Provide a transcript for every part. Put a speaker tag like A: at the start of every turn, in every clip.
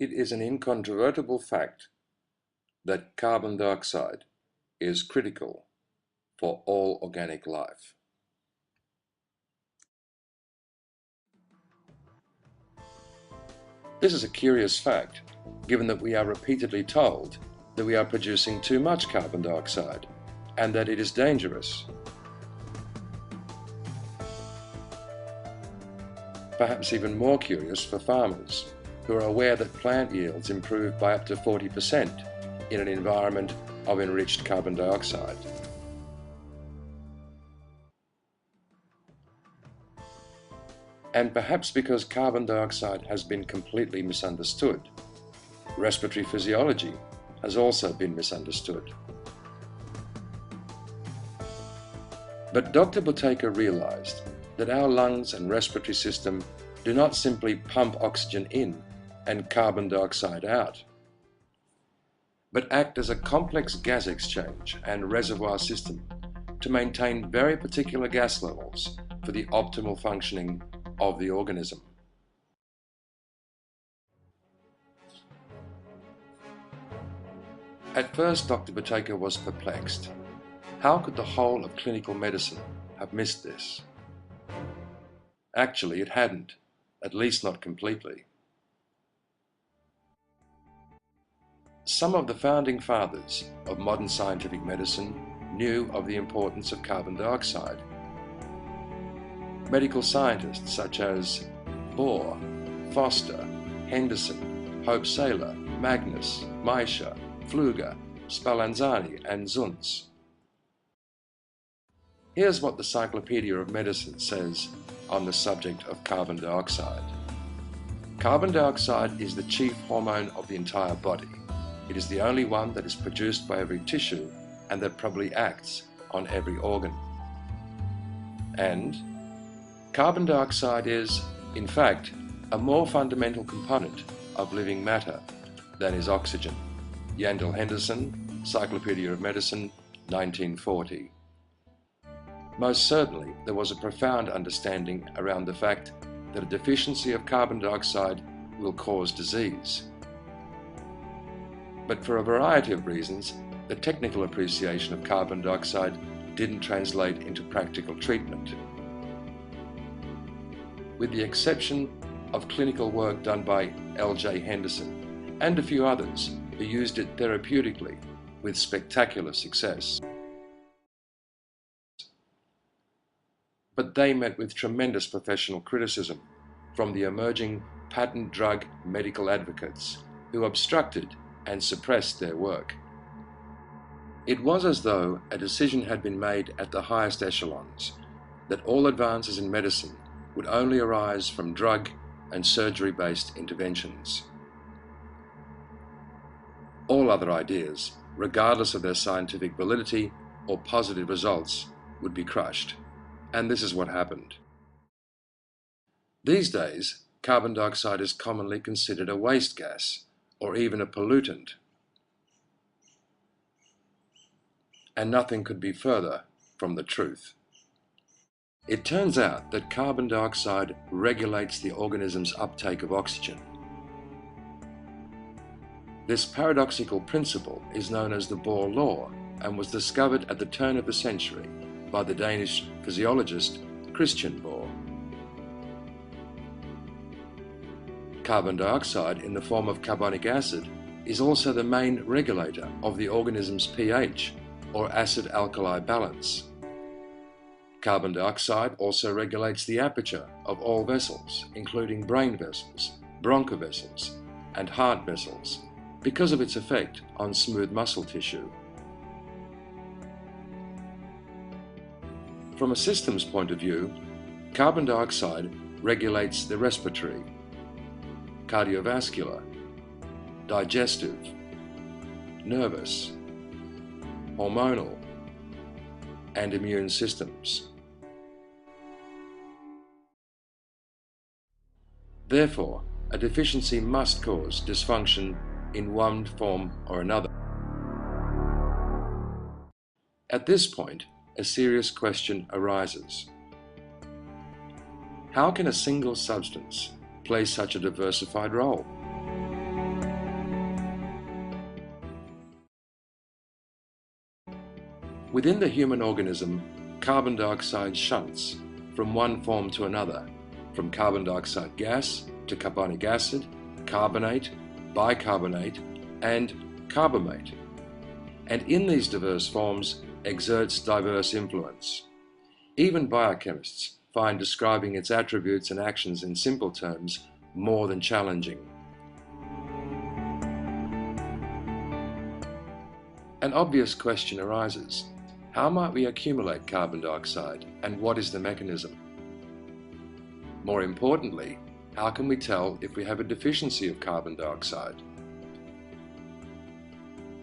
A: It is an incontrovertible fact that carbon dioxide is critical for all organic life. This is a curious fact, given that we are repeatedly told that we are producing too much carbon dioxide and that it is dangerous. Perhaps even more curious for farmers who are aware that plant yields improve by up to 40% in an environment of enriched carbon dioxide. And perhaps because carbon dioxide has been completely misunderstood, respiratory physiology has also been misunderstood. But Dr. Buteyko realized that our lungs and respiratory system do not simply pump oxygen in and carbon dioxide out, but act as a complex gas exchange and reservoir system to maintain very particular gas levels for the optimal functioning of the organism. At first, Dr. Buteyko was perplexed. How could the whole of clinical medicine have missed this? Actually, it hadn't, at least not completely. Some of the founding fathers of modern scientific medicine knew of the importance of carbon dioxide. Medical scientists such as Bohr, Foster, Henderson, Hope Seyler, Magnus, Maischer, Pfluger, Spallanzani, and Zuntz. Here's what the Encyclopedia of Medicine says on the subject of carbon dioxide. Carbon dioxide is the chief hormone of the entire body. It is the only one that is produced by every tissue and that probably acts on every organ. And carbon dioxide is, in fact, a more fundamental component of living matter than is oxygen. Yandell Henderson, Encyclopedia of Medicine, 1940. Most certainly, there was a profound understanding around the fact that a deficiency of carbon dioxide will cause disease. But for a variety of reasons, the technical appreciation of carbon dioxide didn't translate into practical treatment. With the exception of clinical work done by L.J. Henderson and a few others who used it therapeutically with spectacular success. But they met with tremendous professional criticism from the emerging patent drug medical advocates who obstructed and suppressed their work. It was as though a decision had been made at the highest echelons that all advances in medicine would only arise from drug and surgery-based interventions. All other ideas, regardless of their scientific validity or positive results, would be crushed. And this is what happened. These days, carbon dioxide is commonly considered a waste gas or even a pollutant. And nothing could be further from the truth. It turns out that carbon dioxide regulates the organism's uptake of oxygen. This paradoxical principle is known as the Bohr law and was discovered at the turn of the century by the Danish physiologist Christian Bohr. Carbon dioxide in the form of carbonic acid is also the main regulator of the organism's pH, or acid-alkali balance. Carbon dioxide also regulates the aperture of all vessels, including brain vessels, bronchivessels, and heart vessels, because of its effect on smooth muscle tissue. From a systems point of view, carbon dioxide regulates the respiratory, cardiovascular, digestive, nervous, hormonal, and immune systems. Therefore, a deficiency must cause dysfunction in one form or another. At this point, a serious question arises. How can a single substance play such a diversified role? Within the human organism, carbon dioxide shunts from one form to another, from carbon dioxide gas to carbonic acid, carbonate, bicarbonate, and carbamate, and in these diverse forms exerts diverse influence. Even biochemists find describing its attributes and actions in simple terms more than challenging. An obvious question arises: how might we accumulate carbon dioxide, and what is the mechanism? More importantly, how can we tell if we have a deficiency of carbon dioxide?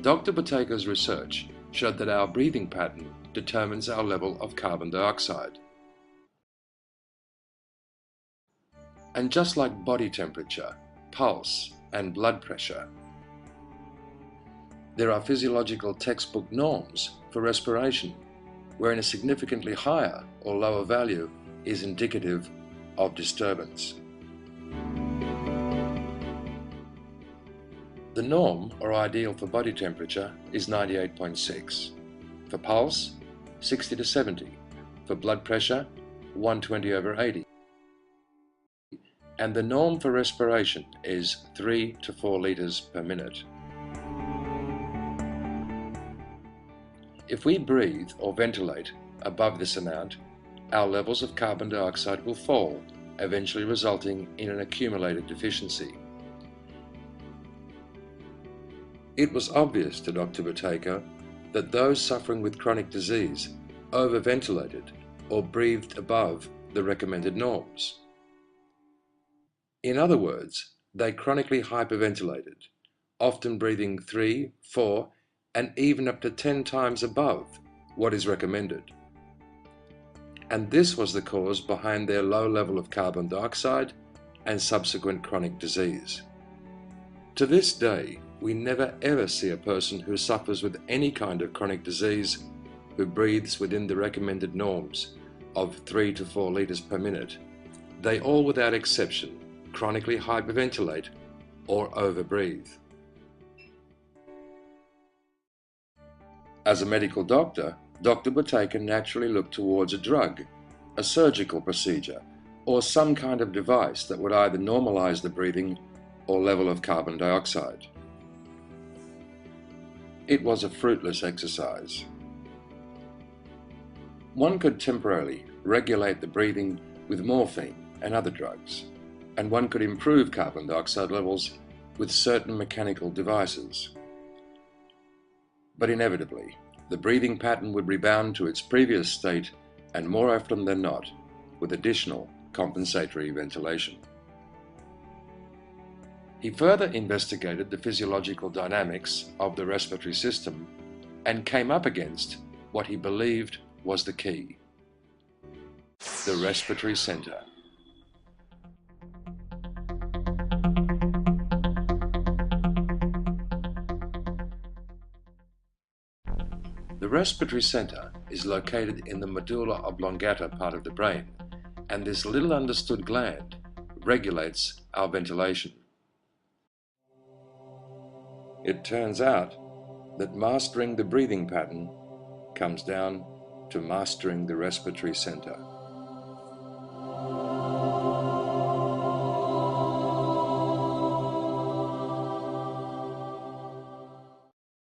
A: Dr. Buteyko's research showed that our breathing pattern determines our level of carbon dioxide. And just like body temperature, pulse, and blood pressure, there are physiological textbook norms for respiration, wherein a significantly higher or lower value is indicative of disturbance. The norm, or ideal, for body temperature is 98.6, for pulse 60 to 70, for blood pressure 120/80, and the norm for respiration is 3 to 4 liters per minute. If we breathe or ventilate above this amount, our levels of carbon dioxide will fall, eventually resulting in an accumulated deficiency. It was obvious to Dr. Buteyko that those suffering with chronic disease overventilated or breathed above the recommended norms. In other words, they chronically hyperventilated, often breathing 3, 4, and even up to 10 times above what is recommended. And this was the cause behind their low level of carbon dioxide and subsequent chronic disease. To this day, we never ever see a person who suffers with any kind of chronic disease who breathes within the recommended norms of 3 to 4 liters per minute. They all, without exception, chronically hyperventilate or overbreathe. As a medical doctor, Dr. Buteyko naturally looked towards a drug, a surgical procedure, or some kind of device that would either normalize the breathing or level of carbon dioxide. It was a fruitless exercise. One could temporarily regulate the breathing with morphine and other drugs, and one could improve carbon dioxide levels with certain mechanical devices. But inevitably, the breathing pattern would rebound to its previous state, and more often than not, with additional compensatory ventilation. He further investigated the physiological dynamics of the respiratory system and came up against what he believed was the key: the respiratory center. The respiratory center is located in the medulla oblongata part of the brain, and this little understood gland regulates our ventilation. It turns out that mastering the breathing pattern comes down to mastering the respiratory center.